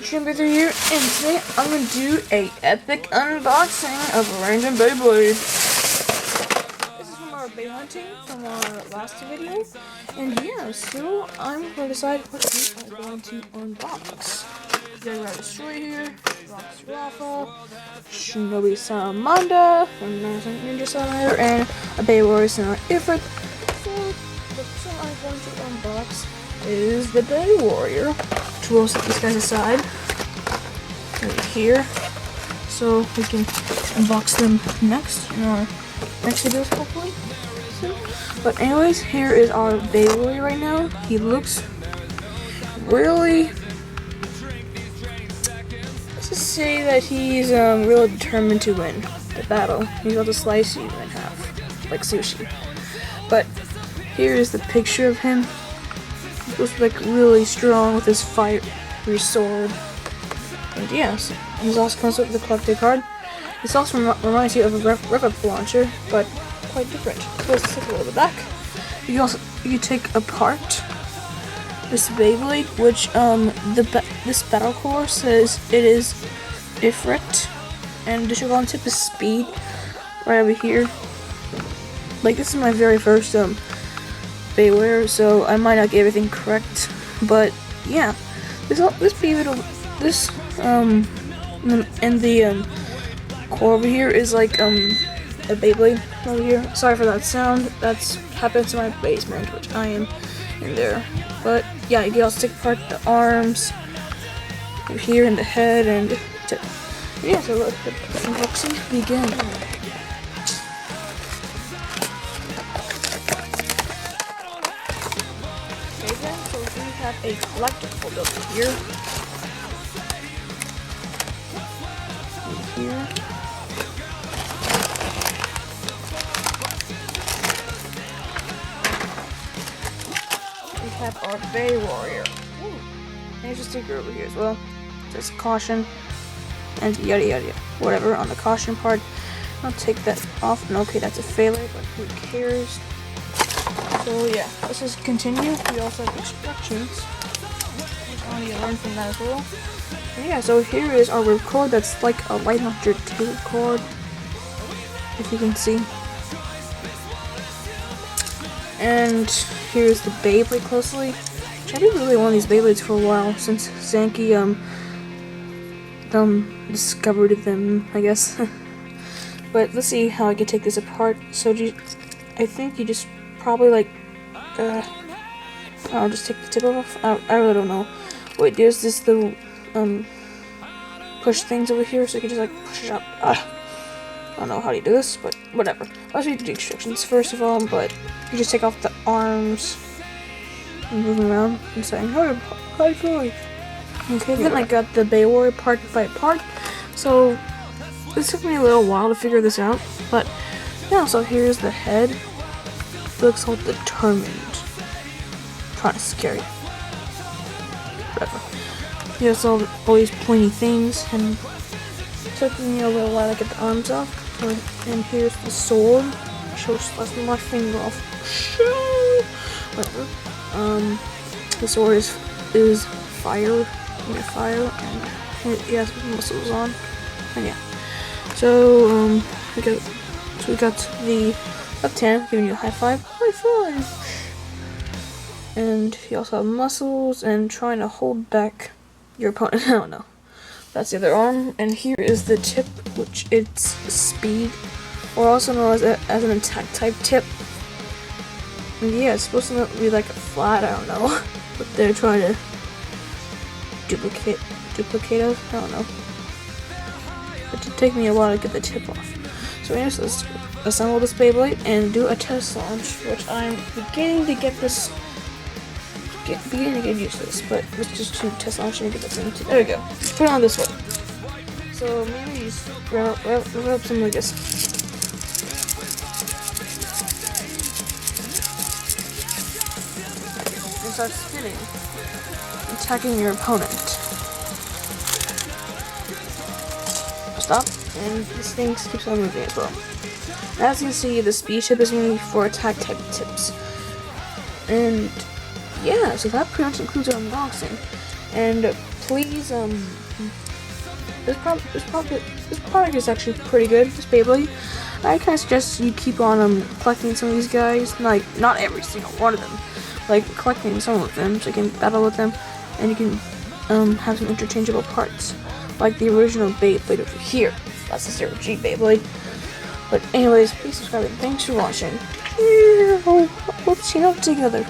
Jimbo here, and today I'm going to do a epic unboxing of a random Beyblade. This is from our Bey hunting from our last video, and yeah, so I'm going to decide what we are going to unbox. We got a Destroy here, Rox Rafa, Shinobi Salamanda, Ninja Salamander, and a Bey Warrior Salamander Ifrit. So the person I'm going to unbox is the Bey Warrior. We'll set these guys aside right here so we can unbox them next in our next videos, hopefully soon. But anyways, here is our Bey Warrior right now. He looks really, let's just say that he's really determined to win the battle. He's about to slice you in half like sushi. But here is the picture of him. He looks like really strong with his fiery sword. And yes, he also comes with the collector card. This also reminds you of a rev-up launcher, but quite different. So let's take a look at the back. You can take apart this Beyblade, which this battle core says it is Ifrit, and the Shogun tip is Speed right over here. Like, this is my very first Beyblade, so I might not get everything correct, but yeah, this Beyblade, and the core over here is like a Beyblade over here. Sorry for that sound. That's happens in my basement, which I am in there. But yeah, you can also take apart the arms over here and the head, and yeah. So let the unboxing begin. So we have a collectible over here. We have our Bey Warrior. Ooh. There's a sticker over here as well. It says caution and yada yada yada. Whatever on the caution part. I'll take that off. And okay, that's a failure, but who cares? So yeah, let's just continue. We also have instructions. I want to learn from that as well. And yeah, so here is our rib cord. That's like a light launcher tape cord, if you can see. And here's the Beyblade closely. Which I did really want these Beyblades for a while since Zanki discovered them, I guess. But let's see how I can take this apart. So I think you just probably like I'll just take the tip off. I really don't know. Wait, there's this little push things over here, so you can just like push it up. I don't know how to do this, but whatever. I'll show you the instructions first of all. But you just take off the arms and move them around and saying hi Floyd. Okay, then I got the Bey Warrior part by part. So this took me a little while to figure this out, but yeah. So here's the head. It looks all determined, trying to scare you. Whatever. Here's all these pointy things, and it took me a little while to get the arms off. And here's the sword. Just left my finger off. Whatever. The sword is fire, and it has muscles on, and yeah. So we got the left hand giving you a high five. And you also have muscles and trying to hold back your opponent. I don't know. That's the other arm. And here is the tip, which it's Speed, or also known as an attack type tip. And yeah, it's supposed to be like a flat, I don't know. But they're trying to duplicate us. I don't know. It did take me a while to get the tip off. So anyways, let's assemble this Beyblade and do a test launch, which I'm beginning to get used to this, but let's just do test launch and get this into. There we go. Let's put it on this way. So maybe just rev up something like this. And start spinning, attacking your opponent. Stop, and this thing keeps on moving as well. As you can see, the speed tip is mainly for attack type tips. And yeah, so that pretty much includes our unboxing. And please this product is actually pretty good. This Beyblade. I kind of suggest you keep on collecting some of these guys. Like not every single one of them. Like collecting some of them so you can battle with them, and you can have some interchangeable parts. Like the original Beyblade over here. That's the Zero G Beyblade. But anyways, please subscribe and thanks for watching. We'll see you all together.